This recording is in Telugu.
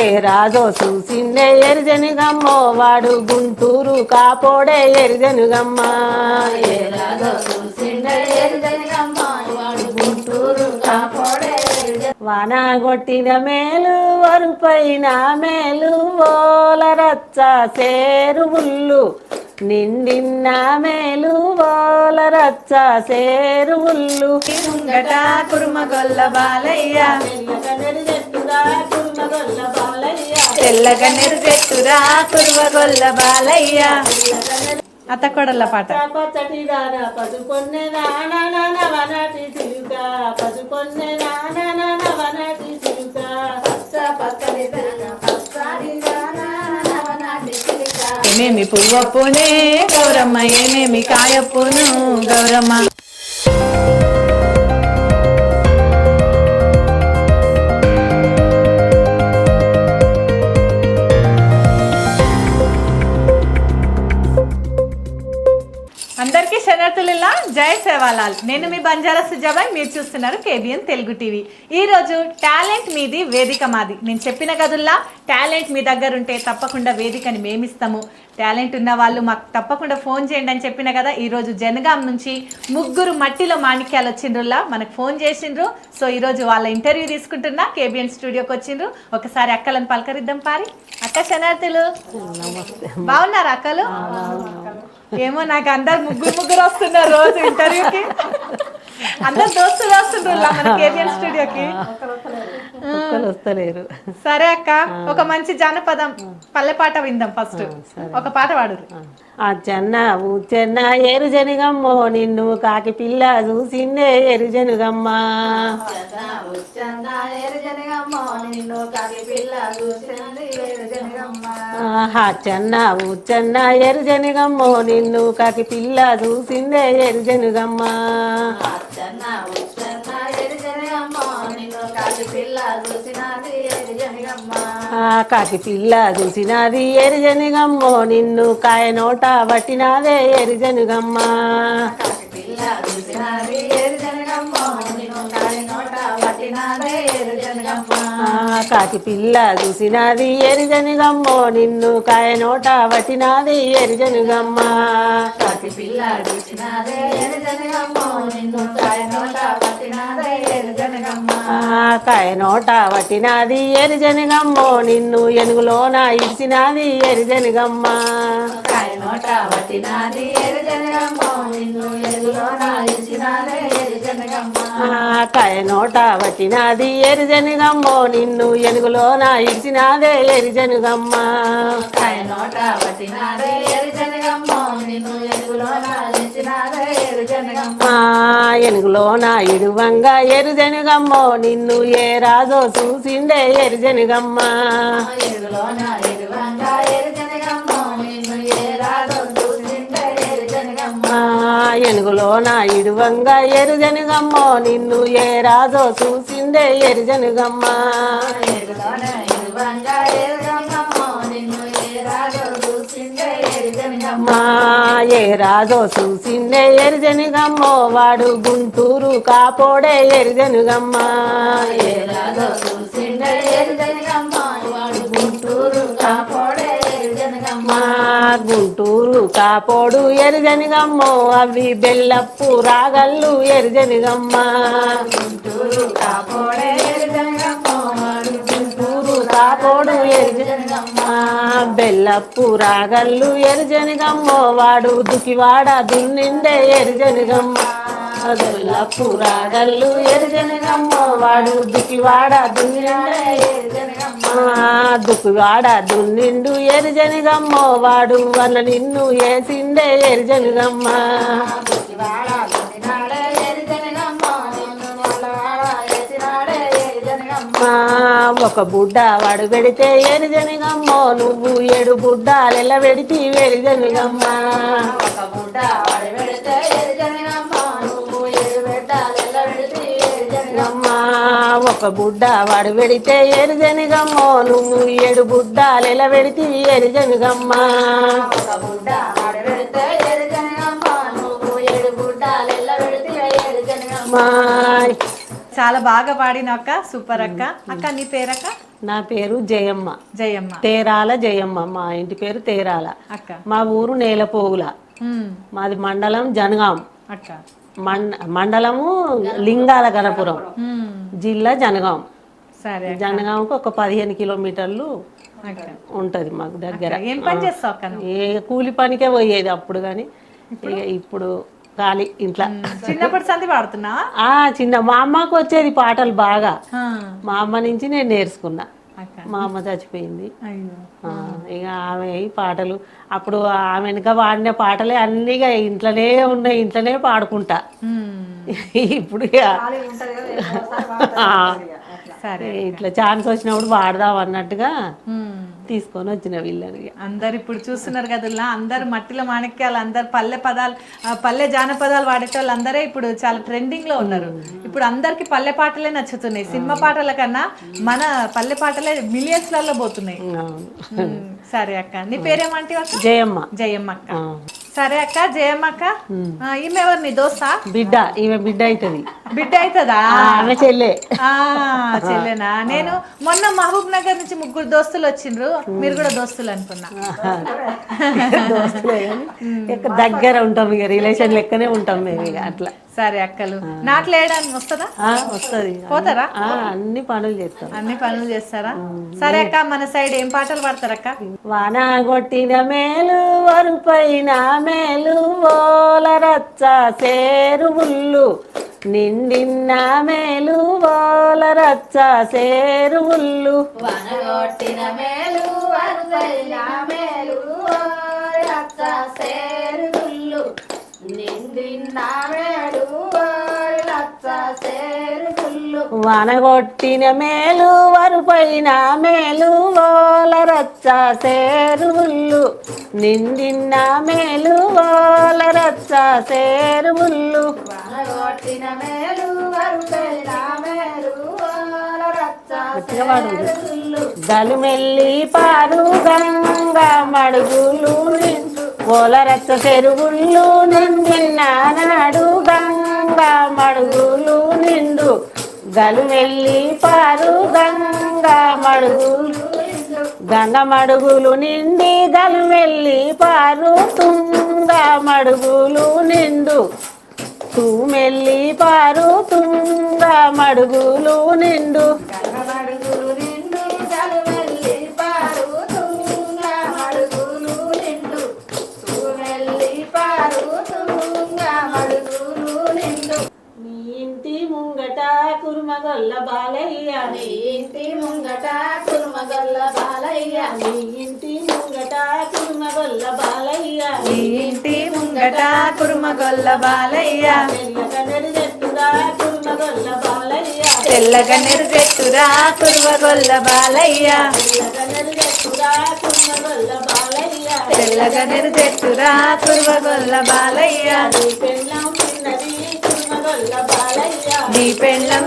ఏ రాజో చూసిండే ఎరిజనుగమ్మో వాడు గుంటూరు కాపోడే ఎరిజనుగమ్మ ఏ రాజో చూసిండే ఎరిజనుగమ్మ వాడు గుంటూరు కాపోడే వాన కొట్టిన మేలు వరుపైన మేలు ఓల రచ్చ సేరువుళ్ళు నిండిన్న మేలు ఓల రచ్చ సేరువుళ్ళు ముంగట కురుమగొల్ల బాలయ్య తెల్లగన్నేరు చెట్టురా కురుమగొల్ల బాలయ్య అత్త కొడల పాట. పచ్చటి దాన పసుకొన్నె వనటి చిలుక పసుకొన్నె వనటి చిలుక ఏమేమి పువ్వప్పునే గౌరమ్మ ఏమేమి కాయప్పును గౌరమ్మ. అందరికీ శరణార్థులిల్లా, జై సేవాలాల్. నేను మీ బంజారా సుజాబాయ్, మీరు చూస్తున్నారు కేబిఎన్ తెలుగు టీవీ. ఈరోజు టాలెంట్ మీది వేదిక మాది. నేను చెప్పిన గదుల్లా టాలెంట్ మీ దగ్గర ఉంటే తప్పకుండా వేదికని మేమిస్తాము. టాలెంట్ ఉన్న వాళ్ళు మాకు తప్పకుండా ఫోన్ చేయండి అని చెప్పిన కదా. ఈరోజు జనగాం నుంచి ముగ్గురు మట్టిలో మాణిక్యాలు వచ్చిండ్రులా మనకు ఫోన్ చేసిండ్రు. సో ఈరోజు వాళ్ళ ఇంటర్వ్యూ తీసుకుంటున్నా, కేబిఎన్ స్టూడియోకి వచ్చిండ్రు. ఒకసారి అక్కలను పలకరిద్దాం. పారి అక్క శనార్థులు, బాగున్నారా అక్కలు? ఏమో నాకు అందరు ముగ్గురు వస్తున్నారు రోజు ఇంటర్వ్యూకి. అందరు దోస్తులు వస్తుండ్రు మన కేబిఎన్ స్టూడియోకి. వస్తలేరు. సరే అక్క, ఒక మంచి జానపదం పల్లె పాట విందాం. ఫస్ట్ ఒక పాట పాడు. ఆ చెన్న ఊచెన్న ఎరుజనుగమ్మో నిన్ను కాకి పిల్ల చూసిందే ఎరుజనుగమ్మ చెన్న ఊచెన్న ఎరుజనుగమ్మో నిన్ను కాకి పిల్ల చూసిందే ఎరుజనుగమ్మ కాకి పిల్ల చూసినది ఎరుజనుగమ్మో నిన్ను కాయ నోట పట్టినాదే ఎరుజనుగమ్మ కాకి పిల్ల చూసినది ఎరుజనుగమ్మో నిన్ను కాయ నోట పట్టినాది ఎరుజనుగమ్మ కాకి పిల్ల చూసినది ఎరుజనుగమ్మో నిన్ను కాయ నోట పట్టినాదే ఎరుజనుగమ్మ కాయ నోట పట్టినాది ఎరుజనుగమ్మో నిన్ను ఎనుగులోన ఇడిచినాది ఎరుజనుగమ్మ కాయ నోట పట్టినాది ఎరుజనుగమ్మో నిన్ను ఎనుగులోన ఇడిచినాది ఎరుజనుగమ్మ కాయ నోట పట్టినాది ఎరుజనుగమ్మో నిన్ను ఎనుగులోన ఇడిచినాదే ఎరుజనుగమ్మ కాయ నోట పట్టినాదే ఎరుజనుగమ్మో నిన్ను ఎనుగులోన ఇడిచినాదే ఎరుజనుగమ్మ ఎనుగులోన ఇడువంగా ఎరుజనుగమ్మో నిన్ను ఏ రాజో చూసిండే ఎరుజనుగమ్మ ఎనుగులోన ఇడువంగా ఎరుజనుగమ్మో నిన్ను ఏ రాజో చూసిండే ఎరుజనుగమ్మ ఎనుగులోన ఇడువంగా ఎరుజనుగమ్మో నిన్ను ఏ రాజో చూసిండే ఎరుజనుగమ్మ ఎనుగులోన ఇడువంగా ఎరుజనుగమ్మో నిన్ను ఏ రాజో చూసిండే ఎరుజనుగమ్మ ఏ రాజో చూసిండే ఎరుజనుగమ్మో వాడు గుంటూరు కాపోడే ఎరుజనుగమ్మ ఏ రాజో చూసిండే ఎరుజనుగమ్మో వాడు గుంటూరు కాపోడే ఎరుజనుగమ్మ గుంటూరు కాపోడు ఎరుజనుగమ్మో అవి బెల్లప్పు రాగళ్ళు ఎరుజనుగమ్మ గుంటూరు కాపోడే ఎరుజనుగమ్మో గుంటూరు కాపోడు ఎరుజనుగమ్మ బెల్లప్పు రాగళ్ళు ఎరుజనుగమ్మో వాడు దుకివాడ దున్నిండే ఎరుజనుగమ్మ బెల్లప్పు రాగళ్ళు ఎరుజనుగమ్మో వాడు దుకివాడ దున్నిండే ఎరుజనుగమ్మ దుకివాడ దున్నిండు ఎరుజనుగమ్మో వాడు వల్ల నిన్ను ఏసిండే ఎరుజనుగమ్మ ఒక బుడ్డ వాడు పెడితే ఎరుజనుగమ్మో నువ్వు 7 బుడ్డాలెల్ల పెడితే ఎరుజనుగమ్మ ఒక బుడ్డ వాడు పెడితే ఎరుజనుగమ్మో నువ్వు 7 బుడ్డాలెల్ల పెడితే ఎరుజనుగమ్మ ఒక బుడ్డ వాడు పెడితే ఎరుజనుగమ్మో నువ్వు 7 బుడ్డాలెల్ల పెడితే ఎరుజనుగమ్మ ఒక బుడ్డ వాడు పెడితే ఎరుజనుగమ్మో నువ్వు 7 బుడ్డాలెల్ల పెడితే ఎరుజనుగమ్మ చాలా బాగా పాడిన అక్క, సూపర్ అక్క. అక్క నీ పేరక్క? నా పేరు జయమ్మ. జయమ్మ. తేరాల జయమ్మ. మా ఇంటి పేరు తేరాల. అక్క. మా ఊరు నేలపోగుల. మాది మండలం జనగాం. అక్క. మండలము లింగాల గణపురం, జిల్లా జనగాం. సరే. జనగాంకు ఒక 15 కిలోమీటర్లు ఉంటది మాకు దగ్గర. ఏం పని చేస్తావు అక్క? ఏ కూలి పనికే పోయేది అప్పుడు, కానీ ఇక ఇప్పుడు ఖాళీ ఇంట్లో. చిన్నప్పటి సంధి పాడుతున్నా? మా అమ్మకు వచ్చేది పాటలు బాగా. మా అమ్మ నుంచి నేను నేర్చుకున్నా. మా అమ్మ చచ్చిపోయింది. ఇక ఆమె పాటలు అప్పుడు ఆమె వెనుక పాడిన పాటలే అన్నీ ఇంట్లోనే ఉన్నాయి, ఇంట్లోనే పాడుకుంటా. ఇప్పుడు ఇట్లా ఛాన్స్ వచ్చినప్పుడు పాడదాం అన్నట్టుగా తీసుకొని వచ్చిన వీళ్ళని. అందరు ఇప్పుడు చూస్తున్నారు కదా, అందరు మట్టిలో మాణిక్యాలు, అందరు పల్లె జానపదాలు వాడేటోళ్ళు అందరే ఇప్పుడు చాలా ట్రెండింగ్ లో ఉన్నారు. ఇప్పుడు అందరికి పల్లె పాటలే నచ్చుతున్నాయి. సినిమా పాటల కన్నా మన పల్లె పాటలే మిలియన్స్ లలో పోతున్నాయి. సరే అక్క, నీ పేరేమంటే? జయమ్మ. జయమ్మ అక్క. సరే అక్క, జయమ్మ అక్క. ఈమె ఎవరు, నీ దోస్తా? బిడ్డ. ఈమె బిడ్డ అవుతుంది. బిడ్డ అవుతుందా? ఆమె చెల్లె. చెల్లెనా? నేను మొన్న మహబూబ్ నగర్ నుంచి 3 దోస్తులు వచ్చిండ్రు, మీరు కూడా దోస్తులు అనుకున్నా. దోస్తులే దగ్గర ఉంటాం, ఇక రిలేషన్ లెక్కనే ఉంటాం మేము ఇక అట్లా. సరే అక్కలు, నాట్లు వేయడానికి వస్తుందా? వస్తుంది. పోతారా? అన్ని పనులు చేస్తాం. అన్ని పనులు చేస్తారా? సరే అక్క, మన సైడ్ ఏం పాటలు పాడతారక్క? వాన కొట్టిన మేలు వరుపైన మేలు ఓల రచ్చ సేరువుళ్ళు నిండిన్న మేలు ఓల రచ్చ సేరువుళ్ళు. వాన కొట్టిన మేలు వరుపైన మేలు ఓల రచ్చ సేరువుళ్ళు నిండిన్న మేలు ఓల రచ్చ సేరువుళ్ళు. వాన కొట్టిన మేలు వరుపైన మేలు ఓల రచ్చ సేరువుళ్ళు నిండిన్న మేలు ఓల రచ్చ సేరువుళ్ళు. వాన కొట్టిన మేలు వరుపైన మేలు ఓల రచ్చ సేరువుళ్ళు గలుమెల్లి పారు గంగా మడుగులు నిండు ఓల రచ్చ చెరువుళ్ళు నిండిన నాడు గంగా మడుగులు నిండు. గలుమెల్లి పారు గంగా మడుగులు గంగ మడుగులు నిండి గలుమెల్లి పారు తుంగ మడుగులు నిండు. తూమెల్లి పారు తుంగ మడుగులు నిండు. మడుగులు నిండు గలుమెల్లి పారు తుంగ మడుగులు నిండు. తూమెల్లి పారు తుంగ మడుగులు నిండు. మీ ఇంటి ముంగట కుర్మగొల్ల బాలయ్య, నీ ఇంటి ముంగట కుర్మగొల్ల బాలయ్య, మీ ఇంటి ముంగట కుర్మగొల్ల బాలయ్య, నీ ఇంటి ముంగట కుర్మగొల్ల బాలయ్య, తెల్లగనెరు చెట్టురా కుర్మగొల్ల బాలయ్య, తెల్లగనెరు చెట్టురా కుర్మగొల్ల బాలయ్య, తెల్లగనెరు చెట్టురా కుర్మగొల్ల బాలయ్య, తెల్లగనెరు చెట్టురా కుర్మగొల్ల బాలయ్య, నీ పెళ్ళం తిన్నది కుర్మగొల్ల బాలయ్య, నీ పెళ్ళం